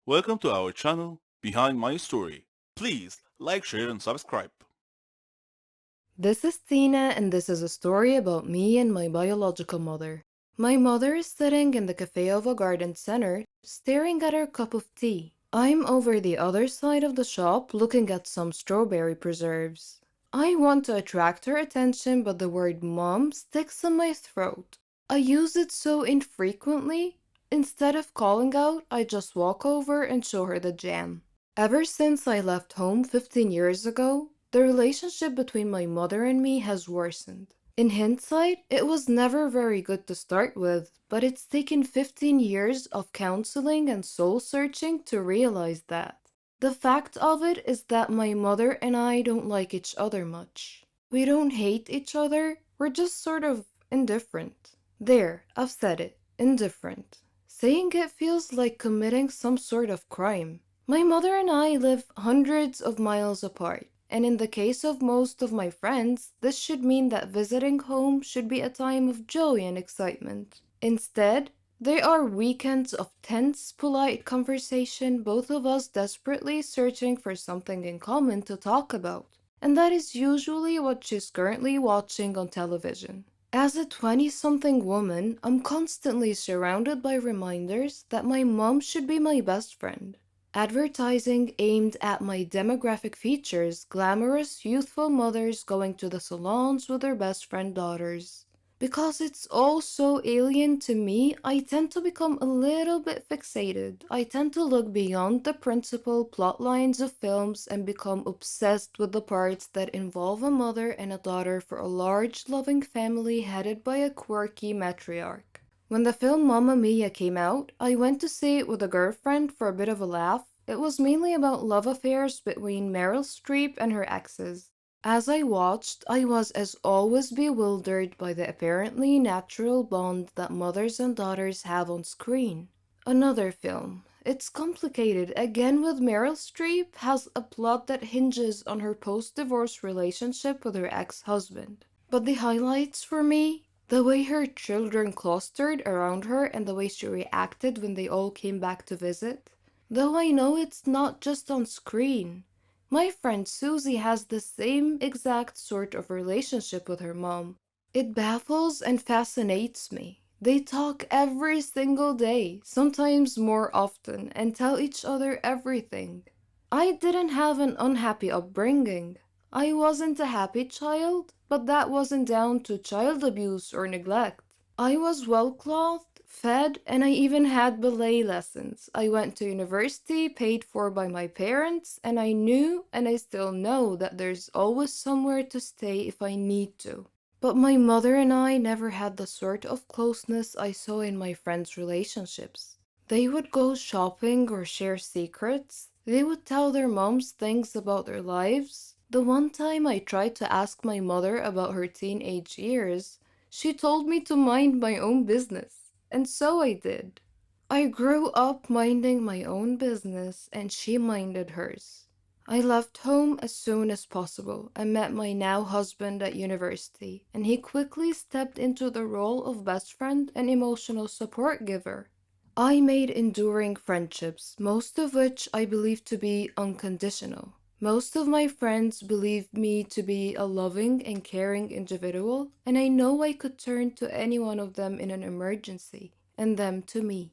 Welcome to our channel, Behind My Story. Please like, share and subscribe. This is Tina, and this is a story about me and my biological mother. My mother is sitting in the cafe of a garden center, staring at her cup of tea. I'm over the other side of the shop looking at some strawberry preserves. I want to attract her attention, but the word mom sticks in my throat. I use it so infrequently. Instead of calling out, I just walk over and show her the jam. Ever since I left home 15 years ago, the relationship between my mother and me has worsened. In hindsight, it was never very good to start with, but it's taken 15 years of counseling and soul searching to realize that. The fact of it is that my mother and I don't like each other much. We don't hate each other, we're just sort of indifferent. There, I've said it, indifferent. Saying it feels like committing some sort of crime. My mother and I live hundreds of miles apart, and in the case of most of my friends, this should mean that visiting home should be a time of joy and excitement. Instead, they are weekends of tense, polite conversation, both of us desperately searching for something in common to talk about. And that is usually what she's currently watching on television. As a 20-something woman, I'm constantly surrounded by reminders that my mom should be my best friend. Advertising aimed at my demographic features glamorous, youthful mothers going to the salons with their best friend daughters. Because it's all so alien to me, I tend to become a little bit fixated. I tend to look beyond the principal plot lines of films and become obsessed with the parts that involve a mother and a daughter for a large, loving family headed by a quirky matriarch. When the film Mamma Mia came out, I went to see it with a girlfriend for a bit of a laugh. It was mainly about love affairs between Meryl Streep and her exes. As I watched, I was as always bewildered by the apparently natural bond that mothers and daughters have on screen. Another film. It's complicated. Again with Meryl Streep has a plot that hinges on her post-divorce relationship with her ex-husband. But the highlights for me, the way her children clustered around her and the way she reacted when they all came back to visit. Though I know it's not just on screen. My friend Susie has the same exact sort of relationship with her mom. It baffles and fascinates me. They talk every single day, sometimes more often, and tell each other everything. I didn't have an unhappy upbringing. I wasn't a happy child, but that wasn't down to child abuse or neglect. I was well clothed, fed, and I even had ballet lessons. I went to university paid for by my parents, and I knew, and I still know, that there's always somewhere to stay if I need to. But my mother and I never had the sort of closeness I saw in my friends' relationships. They would go shopping or share secrets. They would tell their moms things about their lives. The one time I tried to ask my mother about her teenage years, she told me to mind my own business. And so I did. I grew up minding my own business, and she minded hers. I left home as soon as possible and met my now husband at university, and he quickly stepped into the role of best friend and emotional support giver. I made enduring friendships, most of which I believe to be unconditional. Most of my friends believe me to be a loving and caring individual, and I know I could turn to any one of them in an emergency, and them to me.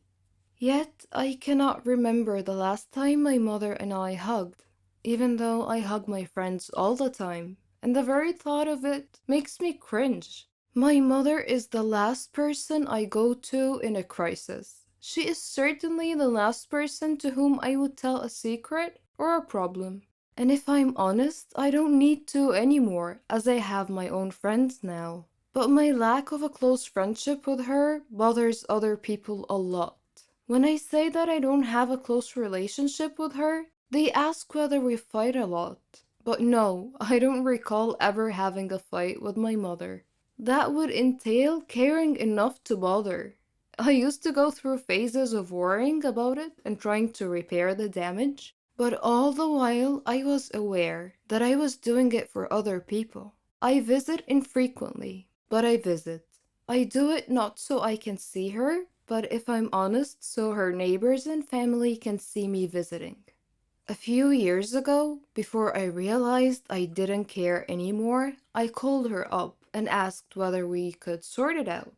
Yet, I cannot remember the last time my mother and I hugged, even though I hug my friends all the time, and the very thought of it makes me cringe. My mother is the last person I go to in a crisis. She is certainly the last person to whom I would tell a secret or a problem. And if I'm honest, I don't need to anymore, as I have my own friends now. But my lack of a close friendship with her bothers other people a lot. When I say that I don't have a close relationship with her, they ask whether we fight a lot. But no, I don't recall ever having a fight with my mother. That would entail caring enough to bother. I used to go through phases of worrying about it and trying to repair the damage, but all the while I was aware that I was doing it for other people. I visit infrequently, but I visit. I do it not so I can see her, but if I'm honest, so her neighbors and family can see me visiting. A few years ago, before I realized I didn't care anymore, I called her up and asked whether we could sort it out.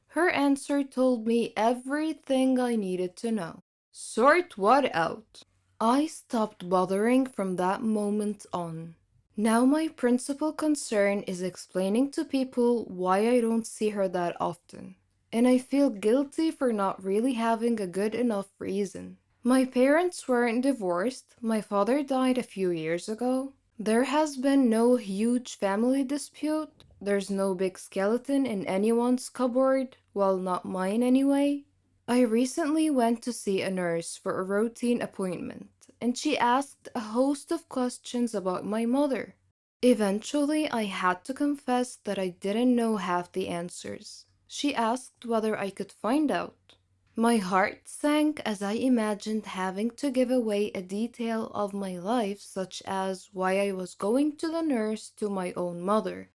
Her answer told me everything I needed to know. Sort what out? I stopped bothering from that moment on. Now my principal concern is explaining to people why I don't see her that often. And I feel guilty for not really having a good enough reason. My parents weren't divorced. My father died a few years ago. There has been no huge family dispute. There's no big skeleton in anyone's cupboard, well, not mine anyway. I recently went to see a nurse for a routine appointment, and she asked a host of questions about my mother. Eventually, I had to confess that I didn't know half the answers. She asked whether I could find out. My heart sank as I imagined having to give away a detail of my life, such as why I was going to the nurse, to my own mother.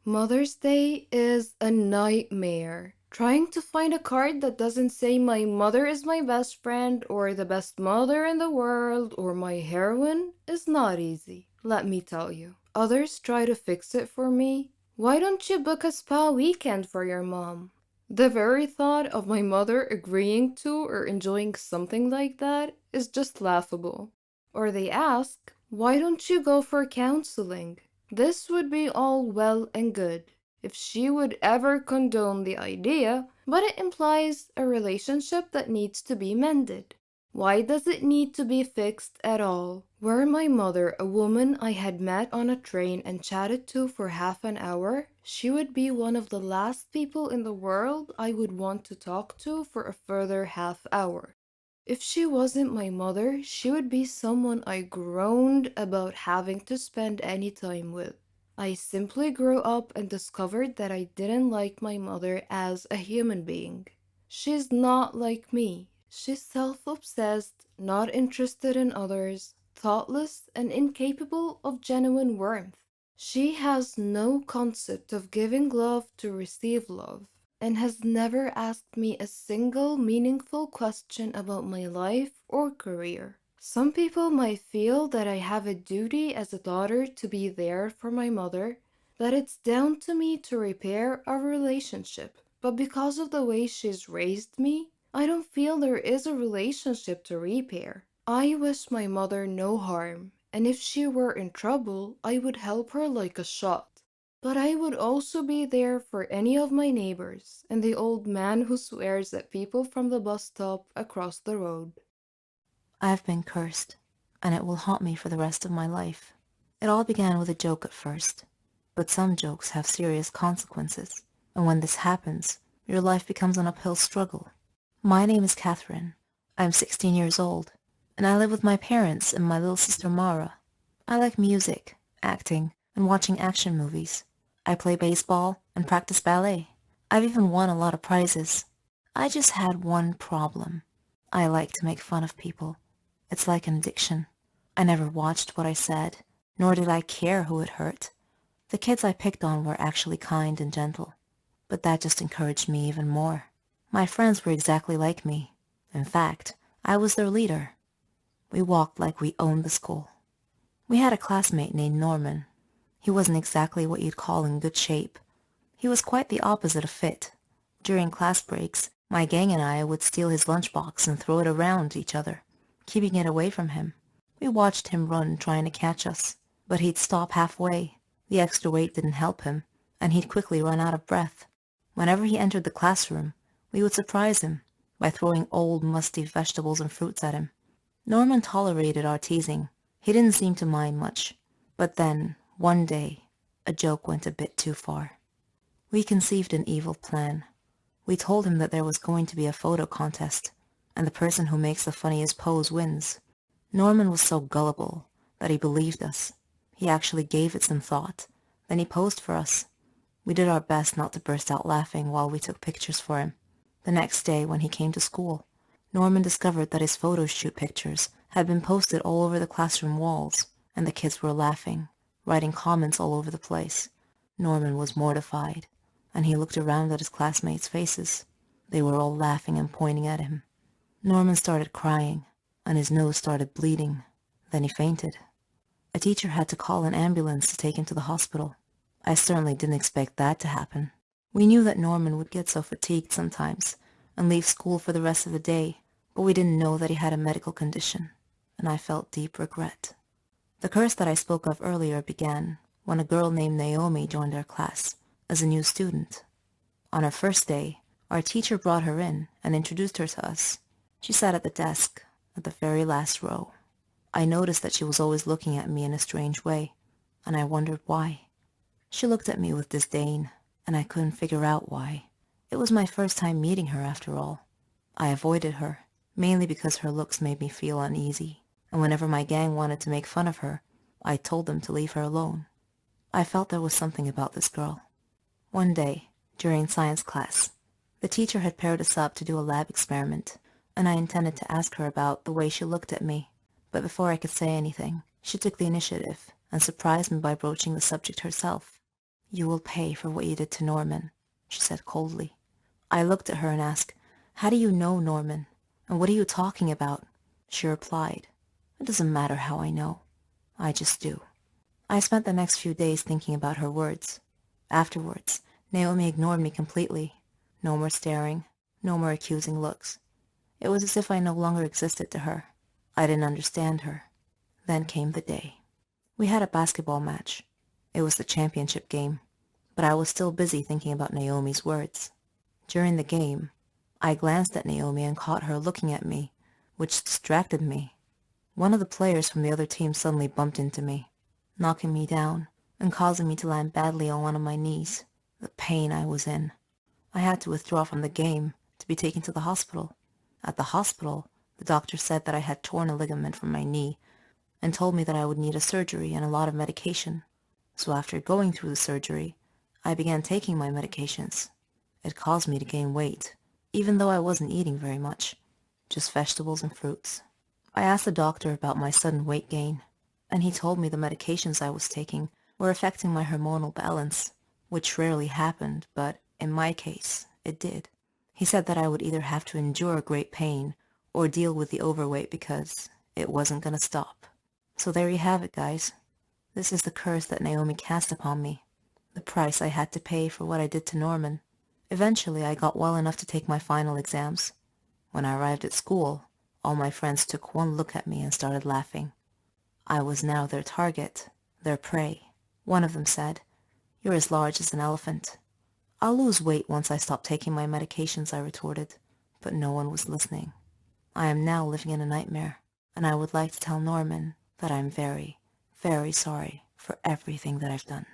Mother's Day is a nightmare. Trying to find a card that doesn't say my mother is my best friend or the best mother in the world or my heroine is not easy, let me tell you. Others try to fix it for me. Why don't you book a spa weekend for your mom? The very thought of my mother agreeing to or enjoying something like that is just laughable. Or they ask, why don't you go for counseling? This would be all well and good if she would ever condone the idea, but it implies a relationship that needs to be mended. Why does it need to be fixed at all? Were my mother a woman I had met on a train and chatted to for half an hour, she would be one of the last people in the world I would want to talk to for a further half hour. If she wasn't my mother, she would be someone I groaned about having to spend any time with. I simply grew up and discovered that I didn't like my mother as a human being. She's not like me. She's self-obsessed, not interested in others, thoughtless, and incapable of genuine warmth. She has no concept of giving love to receive love, and has never asked me a single meaningful question about my life or career. Some people might feel that I have a duty as a daughter to be there for my mother, that it's down to me to repair our relationship. But because of the way she's raised me, I don't feel there is a relationship to repair. I wish my mother no harm, and if she were in trouble, I would help her like a shot. But I would also be there for any of my neighbors and the old man who swears at people from the bus stop across the road. I've been cursed, and it will haunt me for the rest of my life. It all began with a joke at first, but some jokes have serious consequences, and when this happens, your life becomes an uphill struggle. My name is Catherine. I'm 16 years old, and I live with my parents and my little sister Mara. I like music, acting, and watching action movies. I play baseball and practice ballet. I've even won a lot of prizes. I just had one problem. I like to make fun of people. It's like an addiction. I never watched what I said, nor did I care who it hurt. The kids I picked on were actually kind and gentle, but that just encouraged me even more. My friends were exactly like me. In fact, I was their leader. We walked like we owned the school. We had a classmate named Norman. He wasn't exactly what you'd call in good shape. He was quite the opposite of fit. During class breaks, my gang and I would steal his lunchbox and throw it around each other, keeping it away from him. We watched him run trying to catch us, but he'd stop halfway. The extra weight didn't help him, and he'd quickly run out of breath. Whenever he entered the classroom, we would surprise him by throwing old, musty vegetables and fruits at him. Norman tolerated our teasing. He didn't seem to mind much. But then, one day, a joke went a bit too far. We conceived an evil plan. We told him that there was going to be a photo contest, and the person who makes the funniest pose wins. Norman was so gullible that he believed us. He actually gave it some thought. Then he posed for us. We did our best not to burst out laughing while we took pictures for him. The next day, when he came to school, Norman discovered that his photo shoot pictures had been posted all over the classroom walls, and the kids were laughing, writing comments all over the place. Norman was mortified, and he looked around at his classmates' faces. They were all laughing and pointing at him. Norman started crying, and his nose started bleeding. Then he fainted. A teacher had to call an ambulance to take him to the hospital. I certainly didn't expect that to happen. We knew that Norman would get so fatigued sometimes and leave school for the rest of the day, but we didn't know that he had a medical condition, and I felt deep regret. The curse that I spoke of earlier began when a girl named Naomi joined our class as a new student. On her first day, our teacher brought her in and introduced her to us. She sat at the desk at the very last row. I noticed that she was always looking at me in a strange way, and I wondered why. She looked at me with disdain, and I couldn't figure out why. It was my first time meeting her after all. I avoided her, mainly because her looks made me feel uneasy, and whenever my gang wanted to make fun of her, I told them to leave her alone. I felt there was something about this girl. One day, during science class, the teacher had paired us up to do a lab experiment, and I intended to ask her about the way she looked at me. But before I could say anything, she took the initiative and surprised me by broaching the subject herself. "You will pay for what you did to Norman," she said coldly. I looked at her and asked, "How do you know Norman? And what are you talking about?" She replied, "It doesn't matter how I know. I just do." I spent the next few days thinking about her words. Afterwards, Naomi ignored me completely. No more staring, no more accusing looks. It was as if I no longer existed to her. I didn't understand her. Then came the day. We had a basketball match. It was the championship game, but I was still busy thinking about Naomi's words. During the game, I glanced at Naomi and caught her looking at me, which distracted me. One of the players from the other team suddenly bumped into me, knocking me down and causing me to land badly on one of my knees. The pain I was in. I had to withdraw from the game to be taken to the hospital. At the hospital, the doctor said that I had torn a ligament from my knee and told me that I would need a surgery and a lot of medication. So after going through the surgery, I began taking my medications. It caused me to gain weight, even though I wasn't eating very much, just vegetables and fruits. I asked the doctor about my sudden weight gain, and he told me the medications I was taking were affecting my hormonal balance, which rarely happened, but in my case, it did. He said that I would either have to endure great pain or deal with the overweight because it wasn't going to stop. So there you have it, guys. This is the curse that Naomi cast upon me, the price I had to pay for what I did to Norman. Eventually, I got well enough to take my final exams. When I arrived at school, all my friends took one look at me and started laughing. I was now their target, their prey. One of them said, "You're as large as an elephant." "I'll lose weight once I stop taking my medications," I retorted, but no one was listening. I am now living in a nightmare, and I would like to tell Norman that I'm very, very sorry for everything that I've done.